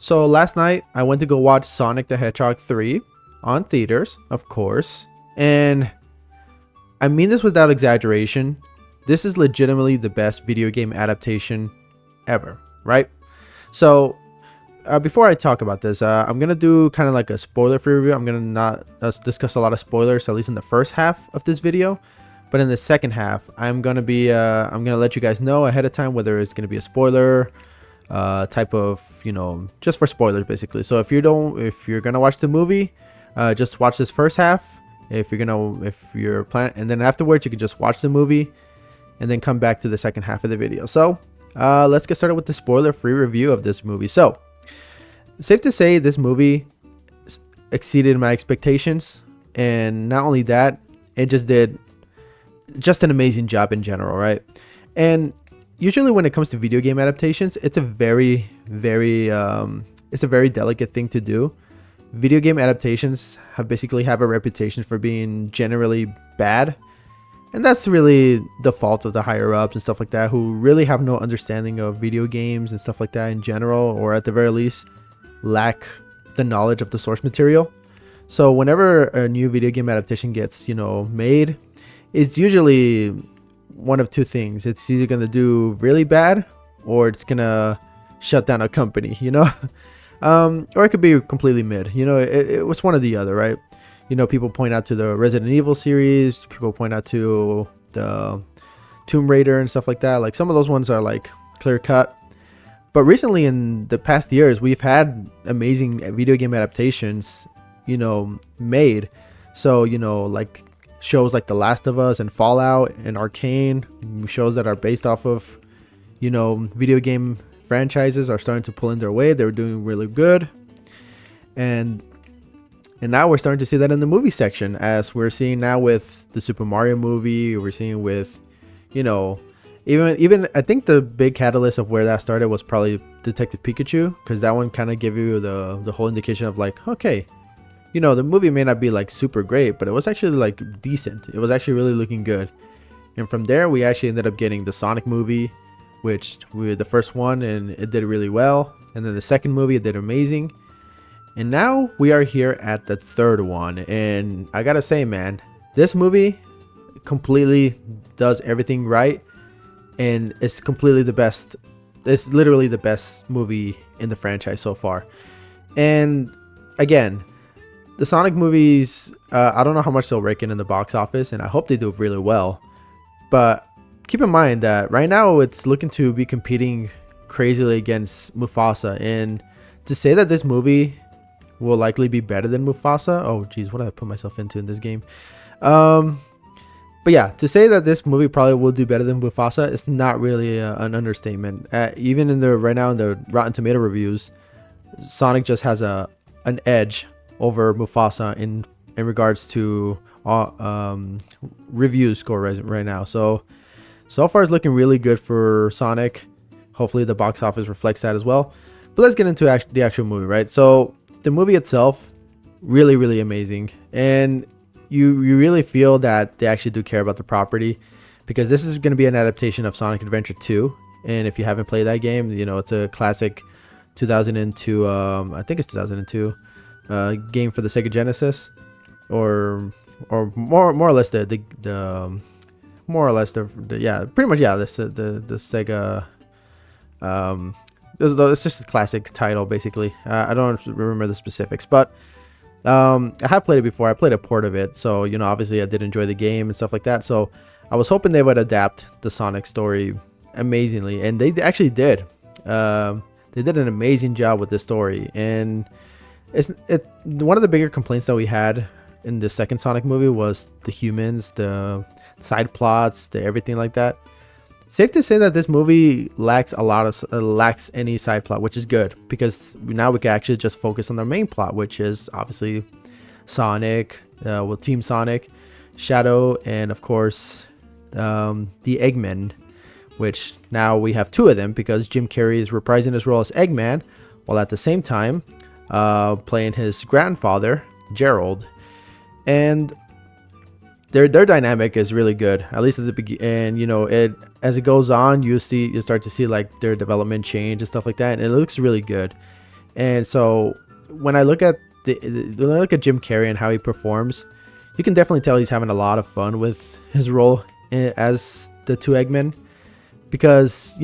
So last night I went to go watch Sonic the Hedgehog 3 on theaters, of course. And I mean this without exaggeration. This is legitimately the best video game adaptation ever, right? So before I talk about this, I'm going to do kind of like a spoiler-free review. I'm going to not discuss a lot of spoilers, at least in the first half of this video. But in the second half, I'm going to let you guys know ahead of time whether it's going to be a spoiler type of, just for spoilers basically. So if you're gonna watch the movie, just watch this first half. If you're planning, and then afterwards you can just watch the movie and then come back to the second half of the video. So let's get started with the spoiler-free review of this movie. So safe to say this movie exceeded my expectations, and not only that, it just did an amazing job in general, right? And usually when it comes to video game adaptations, it's a very delicate thing to do. Video game adaptations have a reputation for being generally bad, and that's really the fault of the higher ups and stuff like that, who really have no understanding of video games and stuff like that in general, or at the very least lack the knowledge of the source material. So whenever a new video game adaptation gets made, it's usually one of two things. It's either going to do really bad, or it's going to shut down a company, or it could be completely mid. It was one or the other, right? People point out to the Resident Evil series, people point out to the Tomb Raider and stuff like that. Like, some of those ones are like clear cut. But recently, in the past years, we've had amazing video game adaptations, made. So, like shows like The Last of Us and Fallout and Arcane, shows that are based off of video game franchises, are starting to pull in their way. They're doing really good, and now we're starting to see that in the movie section, as we're seeing now with the Super Mario movie. We're seeing with even I think the big catalyst of where that started was probably Detective Pikachu, because that one kind of gave you the whole indication of like, okay, the movie may not be like super great, but it was actually like decent. It was actually really looking good. And from there, we actually ended up getting the Sonic movie, which we were the first one, and it did really well. And then the second movie, it did amazing. And now we are here at the third one. And I gotta say, man, this movie completely does everything right. And it's completely the best. It's literally the best movie in the franchise so far. And again, the Sonic movies, I don't know how much they'll rake in the box office, and I hope they do really well. But keep in mind that right now it's looking to be competing crazily against Mufasa. And to say that this movie will likely be better than Mufasa, oh geez, what did I put myself into in this game? But yeah, to say that this movie probably will do better than Mufasa is not really an understatement. Even right now in the Rotten Tomato reviews, Sonic just has an edge over Mufasa in regards to review score right now. So far it's looking really good for Sonic. Hopefully the box office reflects that as well. But let's get into the actual movie, right? So the movie itself, really amazing, and you really feel that they actually do care about the property, because this is going to be an adaptation of Sonic Adventure 2. And if you haven't played that game, it's a classic 2002, I think it's 2002 game for the Sega Genesis, or more or less the Sega. It's just a classic title basically. I don't remember the specifics, but I have played it before. I played a port of it, so obviously I did enjoy the game and stuff like that. So I was hoping they would adapt the Sonic story amazingly, and they actually did. They did an amazing job with this story, and one of the bigger complaints that we had in the second Sonic movie was the humans, the side plots, the everything like that. Safe to say that this movie lacks any side plot, which is good, because now we can actually just focus on the main plot, which is obviously Sonic, Team Sonic, Shadow, and of course the Eggman, which now we have two of them, because Jim Carrey is reprising his role as Eggman, while at the same time playing his grandfather Gerald. And their dynamic is really good, at least at the beginning. And as it goes on, you start to see like their development change and stuff like that, and it looks really good. And so when I look at when I look at Jim Carrey and how he performs, you can definitely tell he's having a lot of fun with his role as the two Eggmen, because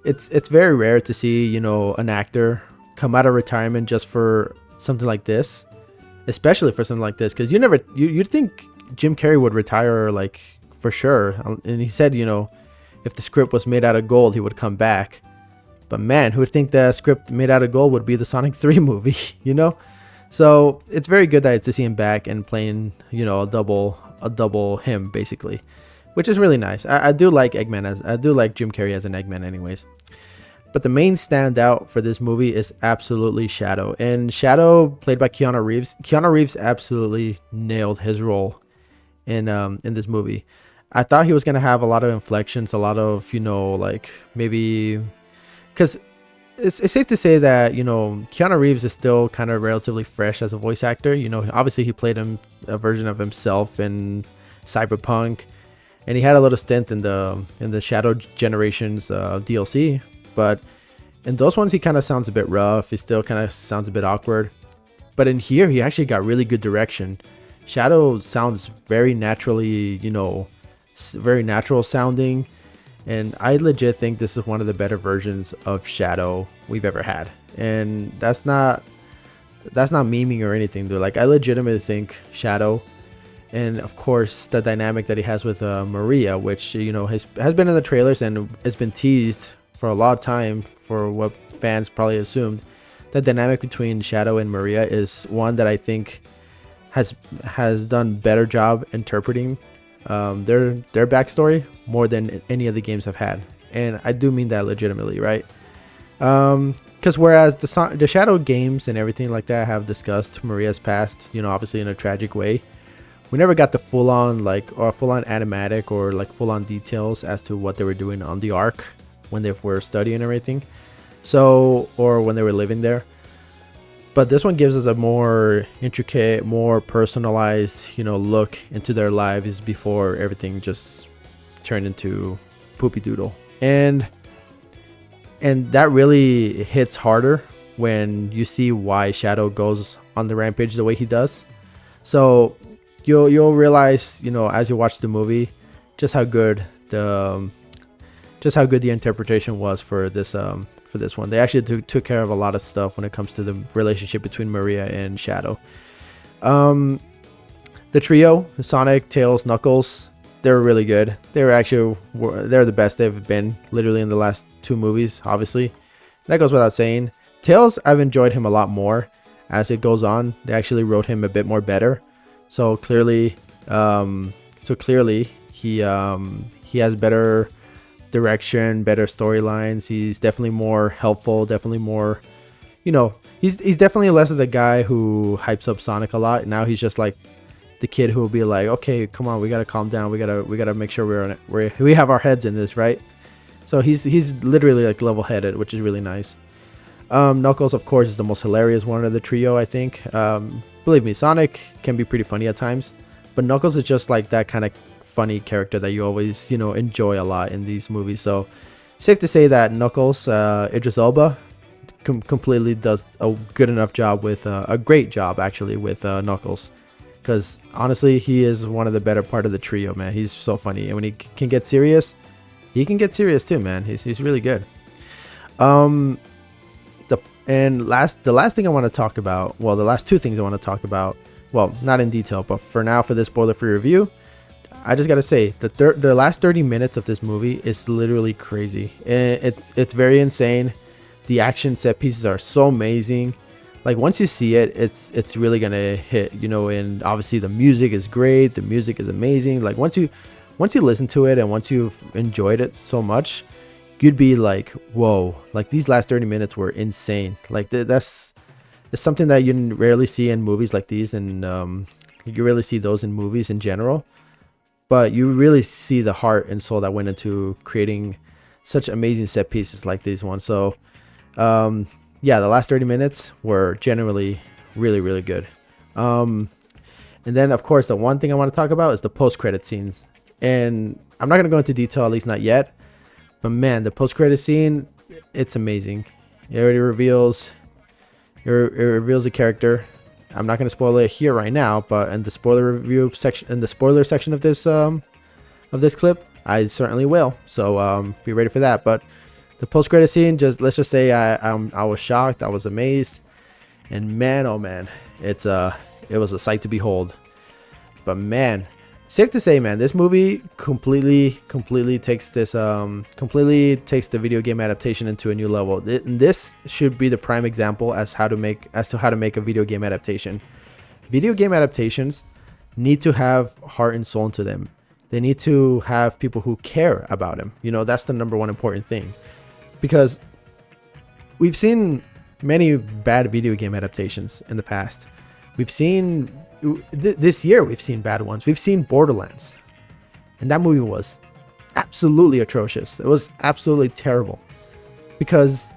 it's very rare to see an actor come out of retirement just for something like this, especially for something like this, because you'd think Jim Carrey would retire like for sure, and he said if the script was made out of gold he would come back. But man, who would think the script made out of gold would be the Sonic 3 movie, So it's very good that to see him back and playing, a double him basically, which is really nice. I do like I do like Jim Carrey as an Eggman anyways. But the main standout for this movie is absolutely Shadow. And Shadow, played by Keanu Reeves. Keanu Reeves absolutely nailed his role in this movie. I thought he was gonna have a lot of inflections, a lot of like maybe, because it's safe to say that Keanu Reeves is still kind of relatively fresh as a voice actor. Obviously he played a version of himself in Cyberpunk, and he had a little stint in the Shadow Generations DLC. But in those ones he kind of sounds a bit rough. He still kind of sounds a bit awkward. But in here he actually got really good direction. Shadow sounds very naturally, very natural sounding. And I legit think this is one of the better versions of Shadow we've ever had. And that's not memeing or anything, dude. Like, I legitimately think Shadow, and of course the dynamic that he has with Maria, which has been in the trailers and has been teased for a lot of time, for what fans probably assumed. The dynamic between Shadow and Maria is one that I think has done better job interpreting their backstory more than any of the games I've had, and I do mean that legitimately, right? Because whereas the Shadow games and everything like that have discussed Maria's past, obviously in a tragic way, we never got the full-on animatic or like full-on details as to what they were doing on the Ark when they were studying and everything, or when they were living there. But this one gives us a more intricate, more personalized, look into their lives before everything just turned into poopy doodle. And that really hits harder when you see why Shadow goes on the rampage the way he does. So you'll realize, as you watch the movie, just how good the interpretation was for this one. They actually took care of a lot of stuff when it comes to the relationship between Maria and Shadow. The trio, Sonic, Tails, Knuckles, they were really good. They're the best they've been literally in the last two movies, obviously. That goes without saying. Tails, I've enjoyed him a lot more as it goes on. They actually wrote him a bit more better. So clearly he has better direction, better storylines. He's definitely more helpful, definitely more, he's definitely less of the guy who hypes up Sonic a lot. Now he's just like the kid who will be like, okay, come on, we gotta calm down, we gotta make sure we have our heads in this, right? So he's literally like level-headed, which is really nice. Knuckles, of course, is the most hilarious one of the trio, I think. Believe me, Sonic can be pretty funny at times, but Knuckles is just like that kind of funny character that you always enjoy a lot in these movies. So safe to say that Knuckles, Idris Elba completely does a good enough job with a great job actually with Knuckles, because honestly he is one of the better part of the trio, man. He's so funny, and when he can get serious, he can get serious too, man. He's really good. The last thing I want to talk about, well, the last two things I want to talk about, well, not in detail, but for now, for this spoiler-free review, I just gotta say the last 30 minutes of this movie is literally crazy. It's very insane. The action set pieces are so amazing. Like, once you see it, it's really gonna hit, and obviously the music is great. The music is amazing. Like, once you listen to it and once you've enjoyed it so much, you'd be like, whoa, like these last 30 minutes were insane. Like it's something that you rarely see in movies like these, and you rarely see those in movies in general. But you really see the heart and soul that went into creating such amazing set pieces like these ones. So, yeah, the last 30 minutes were generally really, really good. And then, of course, the one thing I want to talk about is the post-credit scenes. And I'm not going to go into detail, at least not yet. But, man, the post-credit scene, it's amazing. It already reveals It reveals a character. I'm not going to spoil it here right now, but in the spoiler review section, in the spoiler section of this clip, I certainly will. So be ready for that. But the post-credit scene, let's just say I was shocked, I was amazed, and man, oh man, it was a sight to behold. But man, safe to say, man, this movie completely takes the video game adaptation into a new level. This should be the prime example as to how to make a video game adaptation. Video game adaptations need to have heart and soul into them. They need to have people who care about them. You know, that's the number one important thing. Because we've seen many bad video game adaptations in the past. We've seen this year, we've seen bad ones. We've seen Borderlands, and that movie was absolutely atrocious. It was absolutely terrible, because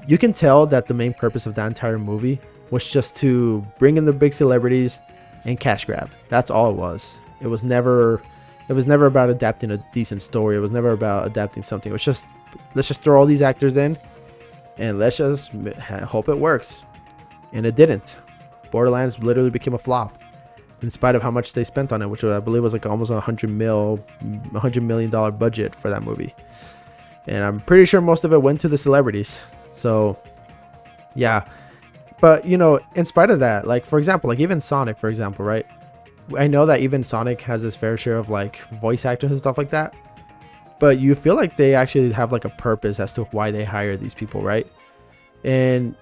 you can tell that the main purpose of that entire movie was just to bring in the big celebrities and cash grab. That's all it was. It was never about adapting a decent story. It was never about adapting something. It was just, let's just throw all these actors in and let's just hope it works. And it didn't. Borderlands literally became a flop, in spite of how much they spent on it, which I believe was like almost $100 million budget for that movie. And I'm pretty sure most of it went to the celebrities. So yeah, but you know, in spite of that, like for example, like even Sonic, for example, right? I know that even Sonic has his fair share of like voice actors and stuff like that, but you feel like they actually have like a purpose as to why they hire these people, right? And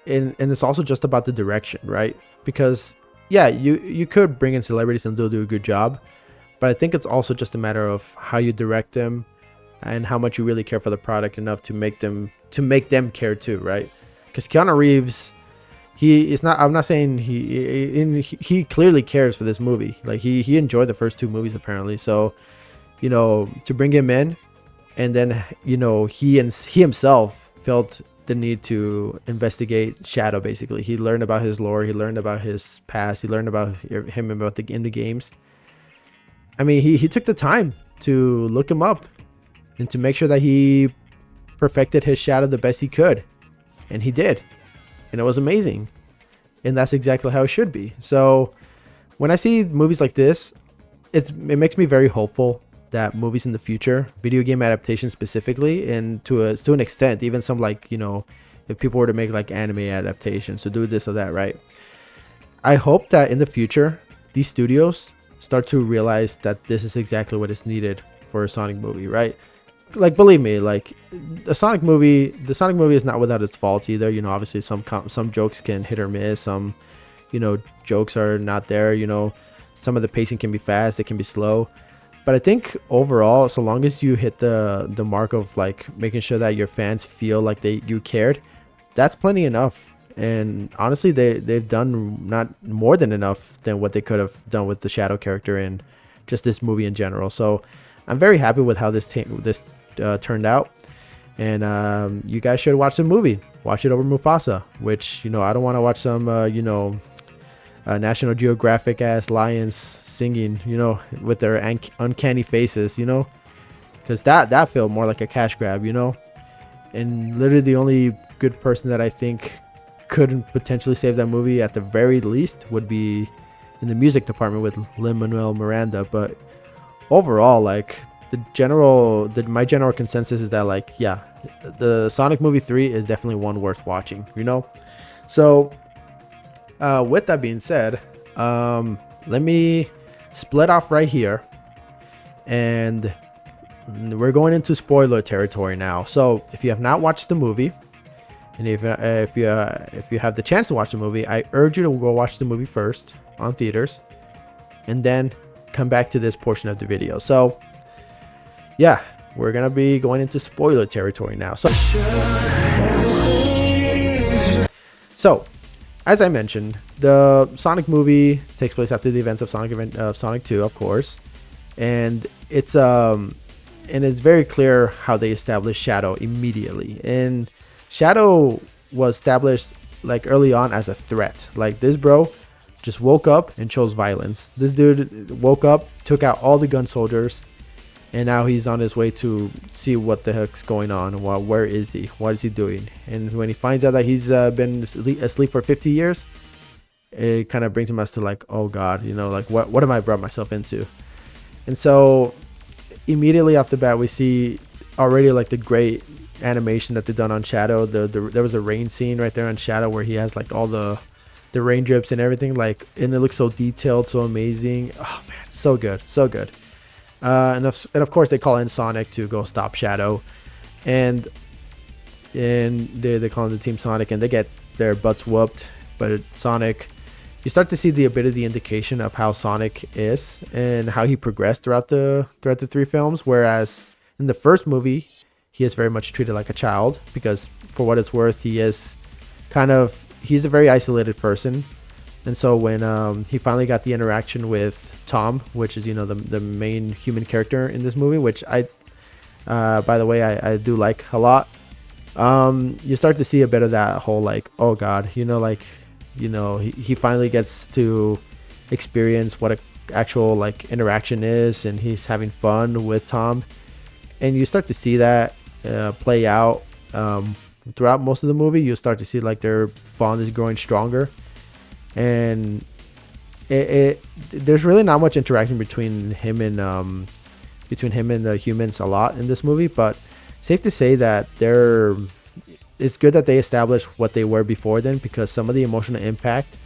it's also just about the direction, right? Because yeah, you could bring in celebrities and they'll do a good job, but I think it's also just a matter of how you direct them and how much you really care for the product enough to make them care too, right? Because Keanu Reeves, I'm not saying he clearly cares for this movie. Like he enjoyed the first two movies apparently. So, you know, to bring him in, and then you know he himself felt the need to investigate Shadow. Basically, he learned about his lore, he learned about his past, he learned about him in the games. I mean, he took the time to look him up and to make sure that he perfected his Shadow the best he could, and he did, and it was amazing. And that's exactly how it should be. So when I see movies like this, it makes me very hopeful that movies in the future, video game adaptations specifically, and to an extent, even some like, you know, if people were to make like anime adaptations, to do this or that, right? I hope that in the future, these studios start to realize that this is exactly what is needed for a Sonic movie, right? Like, believe me, like the Sonic movie is not without its faults either. You know, obviously some jokes can hit or miss. Some, you know, jokes are not there. You know, some of the pacing can be fast, it can be slow. But I think overall, so long as you hit the mark of like making sure that your fans feel like you cared, that's plenty enough. And honestly, they've done not more than enough than what they could have done with the Shadow character and just this movie in general. So I'm very happy with how this turned out. And you guys should watch the movie. Watch it over Mufasa, which, you know, I don't want to watch some National Geographic ass lions singing, you know, with their uncanny faces, you know, because that felt more like a cash grab, you know. And literally the only good person that I think could potentially save that movie at the very least would be in the music department with Lin-Manuel Miranda. But overall, like my general consensus is that, like, yeah, the Sonic movie 3 is definitely one worth watching, you know. So with that being said, let me split off right here, and we're going into spoiler territory now. So if you have not watched the movie, and if you have the chance to watch the movie, I urge you to go watch the movie first on theaters, and then come back to this portion of the video. So yeah, we're gonna be going into spoiler territory now. So as I mentioned, the Sonic movie takes place after the events of Sonic 2, of course, and it's very clear how they established Shadow immediately. And Shadow was established like early on as a threat. Like, this bro just woke up and chose violence. This dude woke up, took out all the gun soldiers, and now he's on his way to see what the heck's going on. Where is he? What is he doing? And when he finds out that he's been asleep for 50 years, it kind of brings him us to like, oh God, like what am I brought myself into? And so immediately off the bat, we see already like the great animation that they've done on Shadow. There was a rain scene right there on Shadow where he has like all the rain drips and everything, like, and it looks so detailed, so amazing. Oh man, so good, so good. And of course they call in Sonic to go stop Shadow, and they call in the Team Sonic, and they get their butts whooped. But Sonic, you start to see the bit of the indication of how Sonic is and how he progressed throughout the 3 films. Whereas in the first movie, he is very much treated like a child, because for what it's worth, he's a very isolated person. And so when he finally got the interaction with Tom, which is the main human character in this movie, which I by the way I do like a lot, you start to see a bit of that whole like, oh God, he finally gets to experience what a actual like interaction is, and he's having fun with Tom, and you start to see that play out throughout most of the movie. You start to see like their bond is growing stronger, and there's really not much interaction between him and the humans a lot in this movie, but safe to say that it's good that they established what they were before then, because some of the emotional impact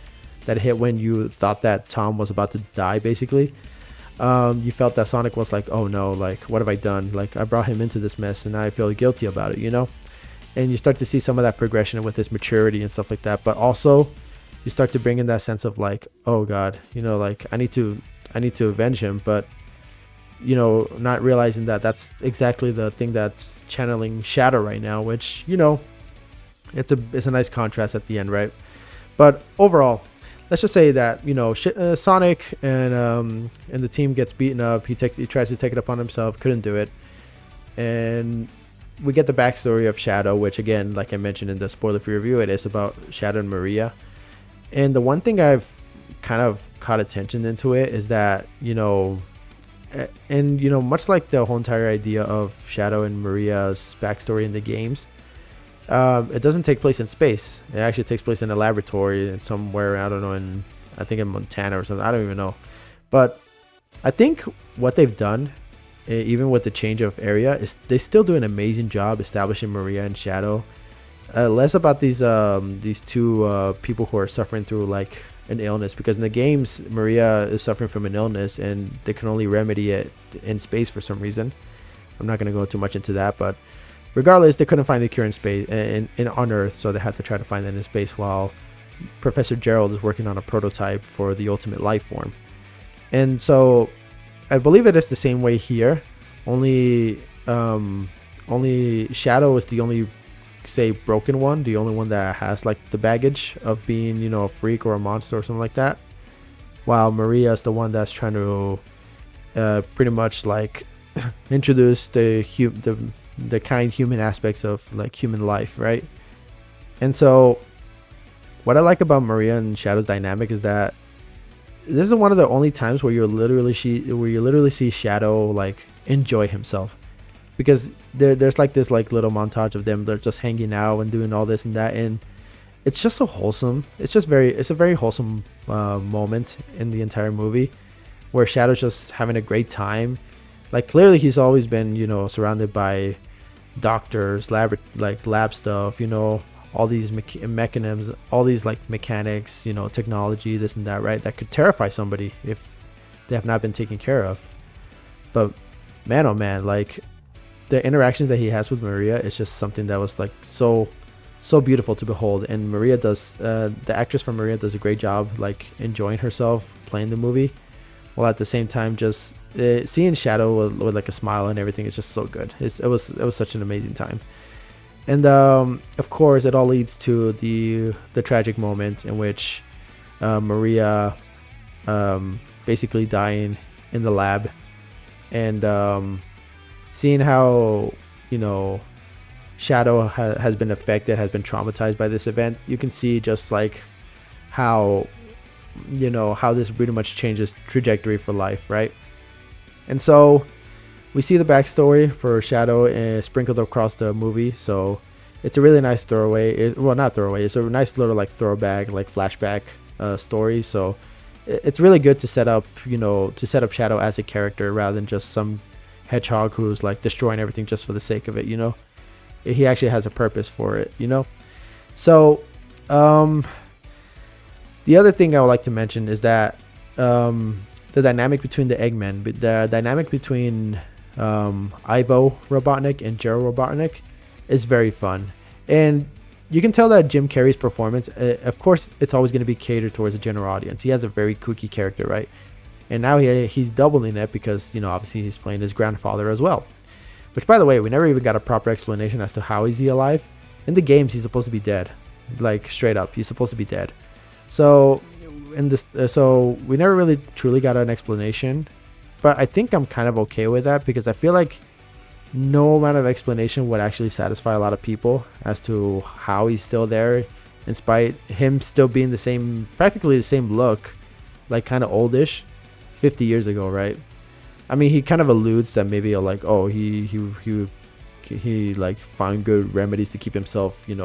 that hit when you thought that Tom was about to die, basically, you felt that Sonic was like, oh no, like what have I done? Like I brought him into this mess and I feel guilty about it, and you start to see some of that progression with his maturity and stuff like that. But also you start to bring in that sense of like, oh God, like I need to avenge him, but not realizing that that's exactly the thing that's channeling Shadow right now, which it's a nice contrast at the end, right? But overall, let's just say that Sonic and the team gets beaten up. He tries to take it upon himself, couldn't do it, and we get the backstory of Shadow, which again, like I mentioned in the spoiler-free review, it is about Shadow and Maria. And the one thing I've kind of caught attention into it is that much like the whole entire idea of Shadow and Maria's backstory in the games, it doesn't take place in space. It actually takes place in a laboratory somewhere, I don't know, I think in Montana or something. I don't even know. But I think what they've done, even with the change of area, is they still do an amazing job establishing Maria and Shadow. Less about these two people who are suffering through like an illness, because in the games Maria is suffering from an illness and they can only remedy it in space for some reason. I'm not going to go too much into that, but regardless, they couldn't find the cure in space on Earth, so they had to try to find that in space, while Professor Gerald is working on a prototype for the ultimate life form. And so I believe it is the same way here, only Shadow is the only, say, broken one, the only one that has like the baggage of being a freak or a monster or something like that, while Maria is the one that's trying to pretty much like introduce the kind human aspects of like human life, right? And so what I like about Maria and Shadow's dynamic is that this is one of the only times where you literally see Shadow like enjoy himself, because there's like this like little montage of them, they're just hanging out and doing all this and that, and it's just so wholesome. It's a very wholesome moment in the entire movie, where Shadow's just having a great time. Like clearly he's always been surrounded by doctors, lab stuff, all these mechanisms, all these like mechanics, technology, this and that, right? That could terrify somebody if they have not been taken care of. But man, oh man, like the interactions that he has with Maria is just something that was like so beautiful to behold. And Maria does, the actress from Maria does a great job, like enjoying herself playing the movie, while at the same time just seeing Shadow with like a smile and everything is just so good. It was such an amazing time. And of course it all leads to the tragic moment in which Maria basically dying in the lab, and seeing how Shadow has been affected, has been traumatized by this event. You can see just like how this pretty much changes trajectory for life, right? And so We see the backstory for Shadow sprinkled across the movie, so it's a really nice throwaway. Well, not throwaway. It's a nice little like throwback, like flashback story. So it's really good to set up, to set up Shadow as a character rather than just some hedgehog who's like destroying everything just for the sake of it. He actually has a purpose for it. So the other thing I would like to mention is that the dynamic between the Eggmen, the dynamic between Ivo Robotnik and Gerald Robotnik is very fun. And you can tell that Jim Carrey's performance, of course, it's always going to be catered towards a general audience. He has a very kooky character, right? And now he's doubling it because, obviously he's playing his grandfather as well. Which, by the way, we never even got a proper explanation as to how is he alive. In the games, he's supposed to be dead. Like, straight up, he's supposed to be dead. So so we never really truly got an explanation, but I think I'm kind of okay with that because I feel like no amount of explanation would actually satisfy a lot of people as to how he's still there, in spite him still being practically the same look, like kind of oldish, 50 years ago, right? I mean, he kind of alludes that maybe like, oh, he like found good remedies to keep himself in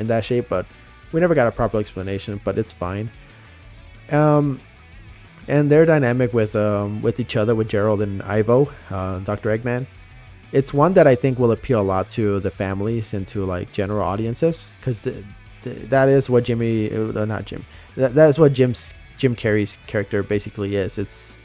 that shape, but we never got a proper explanation, but it's fine. And their dynamic with each other, with Gerald and Ivo, Dr. Eggman, it's one that I think will appeal a lot to the families and to like general audiences, because that is what that is what Jim Carrey's character basically is. It's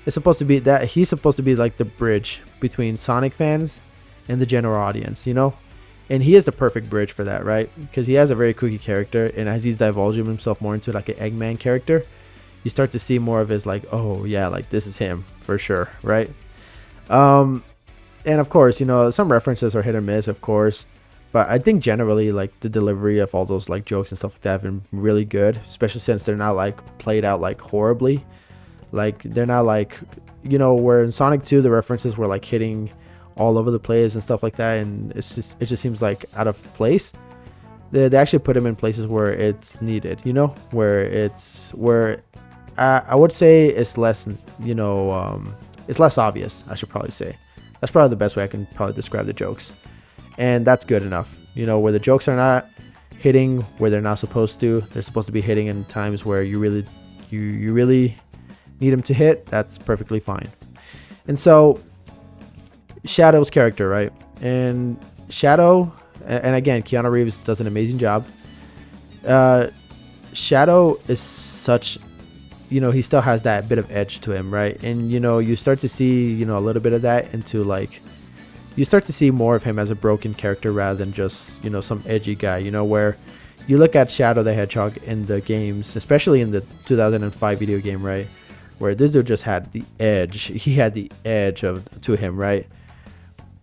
supposed to be that he's supposed to be like the bridge between Sonic fans and the general audience, And he is the perfect bridge for that, right? Because he has a very kooky character, and as he's divulging himself more into like an Eggman character, you start to see more of his like, oh yeah, like this is him for sure, right? And of course, some references are hit or miss, of course, but I think generally like the delivery of all those like jokes and stuff like that have been really good, especially since they're not like played out like horribly. Like they're not like, where in Sonic 2 the references were like hitting all over the place and stuff like that, and it just seems like out of place. They actually put them in places where it's needed, where I would say it's less, it's less obvious, I should probably say. That's probably the best way I can probably describe the jokes, and that's good enough. Where the jokes are not hitting where they're not supposed to, they're supposed to be hitting in times where you really need them to hit. That's perfectly fine. And so Shadow's character, right? And Shadow, and again, Keanu Reeves does an amazing job. Shadow is such, he still has that bit of edge to him, right? And you start to see, a little bit of that into like, you start to see more of him as a broken character rather than just, some edgy guy, where you look at Shadow the Hedgehog in the games, especially in the 2005 video game, right? Where this dude just had the edge. He had the edge to him, right?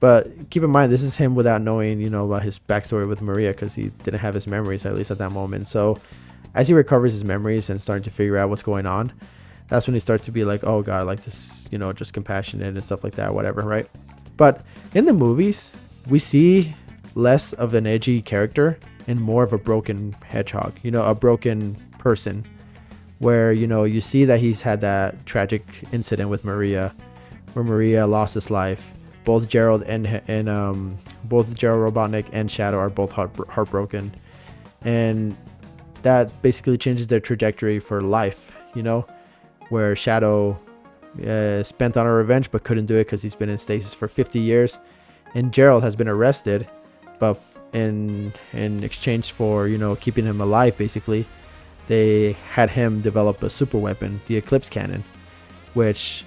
But keep in mind, this is him without knowing, about his backstory with Maria, because he didn't have his memories, at least at that moment. So as he recovers his memories and starting to figure out what's going on, that's when he starts to be like, oh God, like this, just compassionate and stuff like that, whatever, right? But in the movies, we see less of an edgy character and more of a broken hedgehog, a broken person, where, you see that he's had that tragic incident with Maria, where Maria lost his life. Both Gerald and both Gerald Robotnik and Shadow are both heartbroken, and that basically changes their trajectory for life. Where Shadow spent on a revenge but couldn't do it because he's been in stasis for 50 years, and Gerald has been arrested, but in exchange for keeping him alive, basically, they had him develop a super weapon, the Eclipse Cannon, which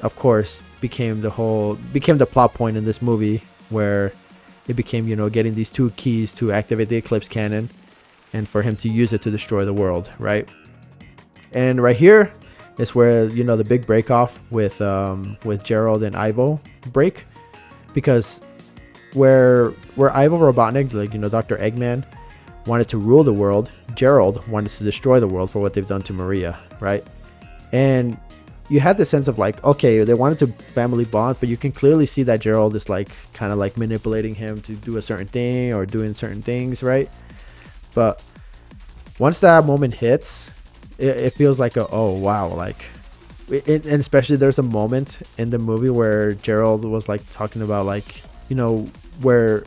of course became the plot point in this movie, where it became getting these two keys to activate the Eclipse Cannon and for him to use it to destroy the world, right? And right here is where the big break off with Gerald and Ivo break, because where Ivo Robotnik, like Dr. Eggman, wanted to rule the world, Gerald wanted to destroy the world for what they've done to Maria, right? And you had the sense of like, okay, they wanted to family bond, but you can clearly see that Gerald is like kind of like manipulating him to do a certain thing or doing certain things, right? But once that moment hits, it feels like oh wow, like And especially there's a moment in the movie where Gerald was like talking about like, you know, where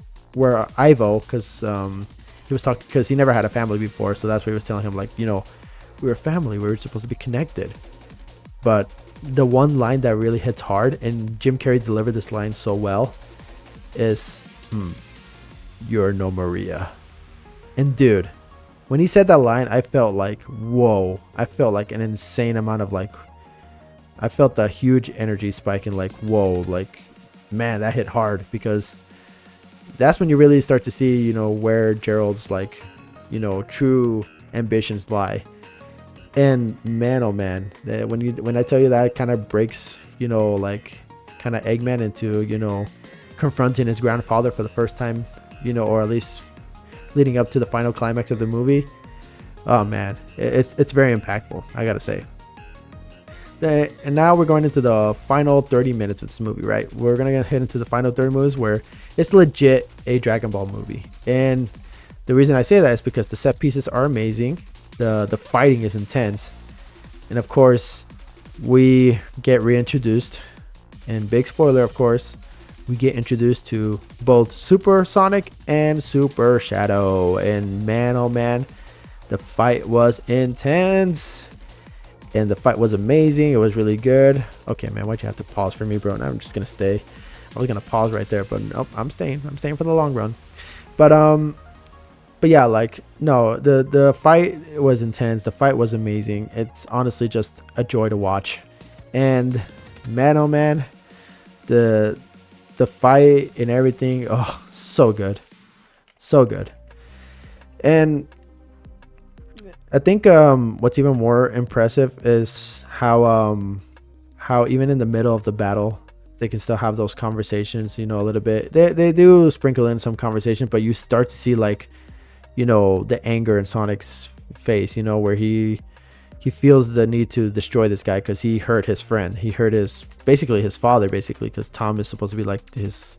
Ivo, because he was talking, because he never had a family before, so that's what he was telling him, like, you know, we were family, we were supposed to be connected. But the one line that really hits hard, and Jim Carrey delivered this line so well, is you're no Maria. And dude, when he said that line, I felt like, whoa, I felt like an insane amount of like, I felt a huge energy spike, and like, whoa, like, man, that hit hard, because that's when you really start to see, you know, where Gerald's like, you know, true ambitions lie. And man, oh man, when I tell you that kind of breaks, you know, like kind of Eggman into, you know, confronting his grandfather for the first time, you know, or at least leading up to the final climax of the movie. Oh man, it's very impactful, I gotta say. And now we're going into the final 30 minutes of this movie, right? We're gonna head into the final 30 minutes where it's legit a Dragon Ball movie. And the reason I say that is because the set pieces are amazing, the fighting is intense, and of course we get reintroduced, and big spoiler, of course, we get introduced to both Super Sonic and Super Shadow. And man, oh man, the fight was intense. And the fight was amazing. It was really good. Okay, man, why'd you have to pause for me, bro? Now I'm just gonna stay. I was gonna pause right there, but nope, I'm staying. I'm staying for the long run. But yeah, like, no, the fight was intense. The fight was amazing. It's honestly just a joy to watch. And man, oh man, the fight and everything, oh, so good, so good. And I think what's even more impressive is how even in the middle of the battle they can still have those conversations, you know, a little bit. They do sprinkle in some conversation, but you start to see, like, you know, the anger in Sonic's face, you know, where he feels the need to destroy this guy because he hurt his friend. He hurt his father, basically, because Tom is supposed to be like his,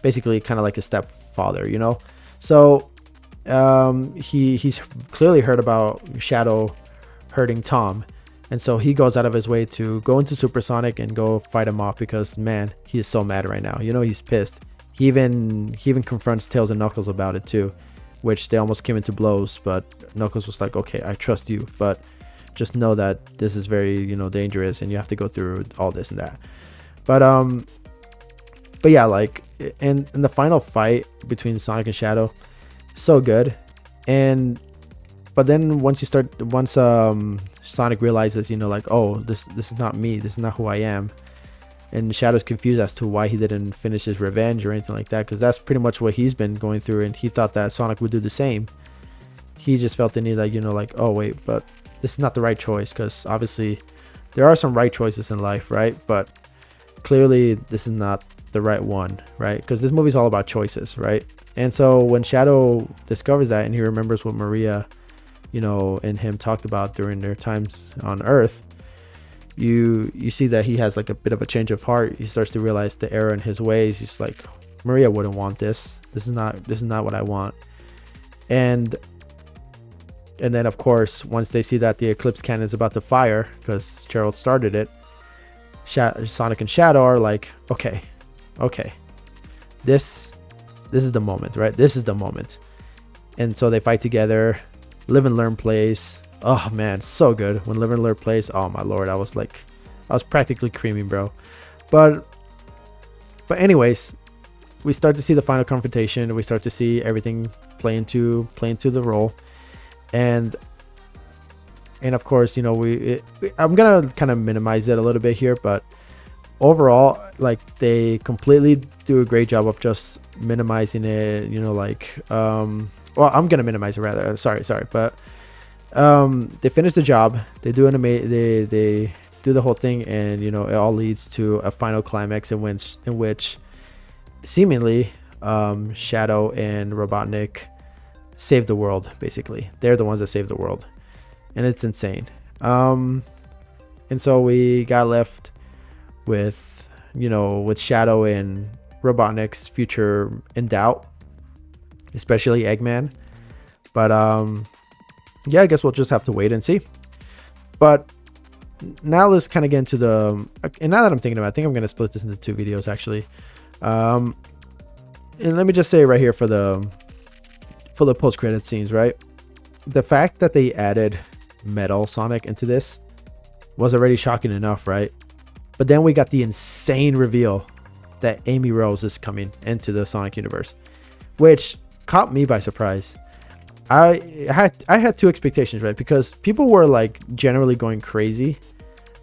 basically kind of like his stepfather, you know. So he's clearly heard about Shadow hurting Tom, and so he goes out of his way to go into Super Sonic and go fight him off, because man, he is so mad right now, you know. He's pissed. He even confronts Tails and Knuckles about it too, which they almost came into blows, but Knuckles was like, okay, I trust you, but just know that this is very, you know, dangerous, and you have to go through all this and that. But yeah, like, in the final fight between Sonic and Shadow, so good. But then once Sonic realizes, you know, like, oh, this is not me, this is not who I am, and Shadow's confused as to why he didn't finish his revenge or anything like that, because that's pretty much what he's been going through, and he thought that Sonic would do the same. He just felt the need, like, you know, like, oh wait, but this is not the right choice, because obviously there are some right choices in life, right? But clearly this is not the right one, right? Because this movie's all about choices, right? And so when Shadow discovers that, and he remembers what Maria, you know, and him talked about during their times on Earth, you see that he has like a bit of a change of heart. He starts to realize the error in his ways. He's like, Maria wouldn't want this. This is not what I want. And then of course, once they see that the Eclipse Cannon is about to fire, because Gerald started it, Sonic and Shadow are like, okay, this is the moment, right? This is the moment. And so they fight together. Live and Learn plays. Oh man, so good. When Live and Learn plays, oh my lord, I was practically creaming, bro. But anyways, we start to see the final confrontation. We start to see everything play into the role. And of course, you know, I'm gonna kind of minimize it a little bit here, but overall, like, they completely do a great job of just minimizing it, you know, like, well, I'm gonna minimize it rather, sorry, but they finish the job. They do they do the whole thing, and you know, it all leads to a final climax in which seemingly Shadow and Robotnik save the world. Basically, they're the ones that save the world, and it's insane. And so we got left with, you know, with Shadow and Robotnik's future in doubt, especially Eggman. But yeah, I guess we'll just have to wait and see. But Now let's kind of get into the, and now that I'm thinking about it, I think I'm going to split this into 2 videos actually. And let me just say right here for the post-credit scenes, right? The fact that they added Metal Sonic into this was already shocking enough, right? But then we got the insane reveal that Amy Rose is coming into the Sonic universe, which caught me by surprise. I had 2 expectations, right? Because people were like generally going crazy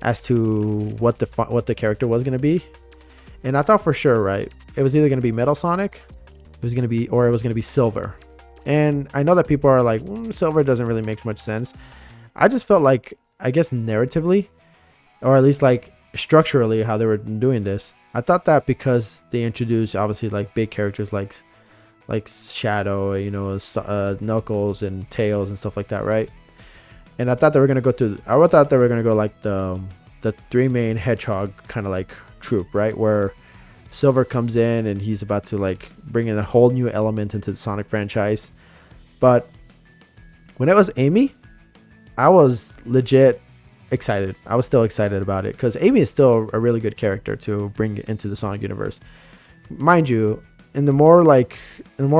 as to what the character was going to be, and I thought for sure, right, it was either going to be Metal Sonic, it was going to be Silver. And I know that people are like, Silver doesn't really make much sense. I just felt like, I guess narratively, or at least like structurally how they were doing this, I thought that because they introduced obviously like big characters like Shadow, you know, Knuckles and Tails and stuff like that, right? And I thought they were gonna go like the 3 main Hedgehog kind of like troop, right? Where Silver comes in and he's about to like bring in a whole new element into the Sonic franchise. But when it was Amy, I was legit excited. I was still excited about it because Amy is still a really good character to bring into the Sonic universe. Mind you, in the more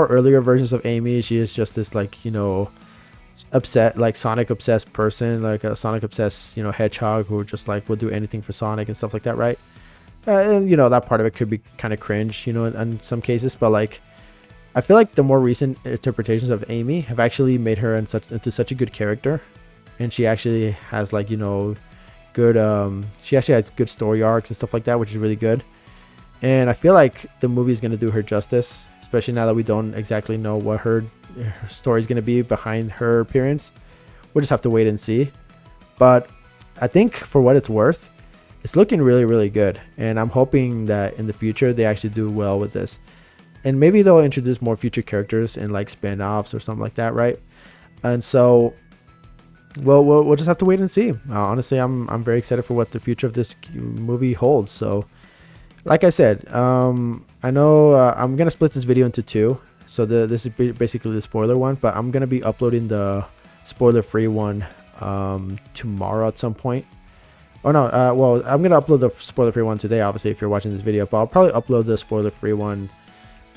earlier versions of Amy, she is just this like, you know, Sonic obsessed person, like a Sonic obsessed, you know, hedgehog who just like will do anything for Sonic and stuff like that, right? And you know, that part of it could be kind of cringe, you know, in some cases, but like I feel like the more recent interpretations of Amy have actually made her into such a good character, and she actually has like, you know, good she actually has good story arcs and stuff like that, which is really good. And I feel like the movie is going to do her justice, especially now that we don't exactly know what her story is going to be behind her appearance. We'll just have to wait and see. But I think for what it's worth, it's looking really, really good. And I'm hoping that in the future they actually do well with this. And maybe they'll introduce more future characters in like spin-offs or something like that, right? And so, well, we'll just have to wait and see. Honestly, I'm very excited for what the future of this movie holds. So, like I said, I know I'm gonna split this video into 2. So this is basically the spoiler one, but I'm gonna be uploading the spoiler-free one tomorrow at some point. Oh no, well, I'm gonna upload the spoiler-free one today, obviously, if you're watching this video. But I'll probably upload the spoiler-free one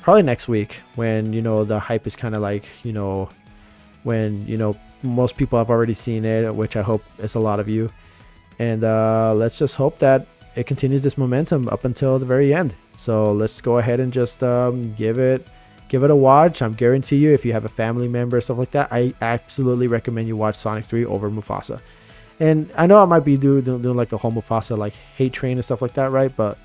probably next week, when, you know, the hype is kind of like, you know, when, you know, most people have already seen it, which I hope is a lot of you. And let's just hope that it continues this momentum up until the very end. So let's go ahead and just give it a watch. I'm guarantee you, if you have a family member or stuff like that, I absolutely recommend you watch Sonic 3 over Mufasa. And I know I might be doing like a whole Mufasa like hate train and stuff like that, right? But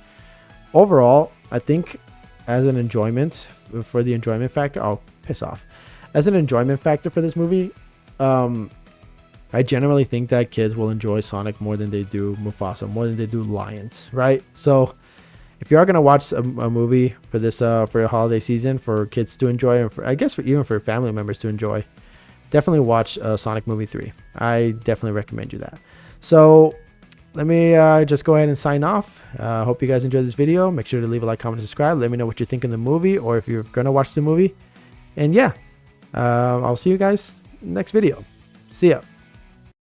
overall, I think as an enjoyment, for the enjoyment factor, I'll piss off. As an enjoyment factor for this movie, I generally think that kids will enjoy Sonic more than they do Mufasa, more than they do Lions, right? So if you are gonna watch a movie for this for your holiday season, for kids to enjoy, and I guess even for family members to enjoy, definitely watch Sonic Movie 3. I definitely recommend you that. So let me just go ahead and sign off. Hope you guys enjoyed this video. Make sure to leave a like, comment, and subscribe. Let me know what you think of the movie, or if you're gonna watch the movie. And yeah, I'll see you guys next video. See ya.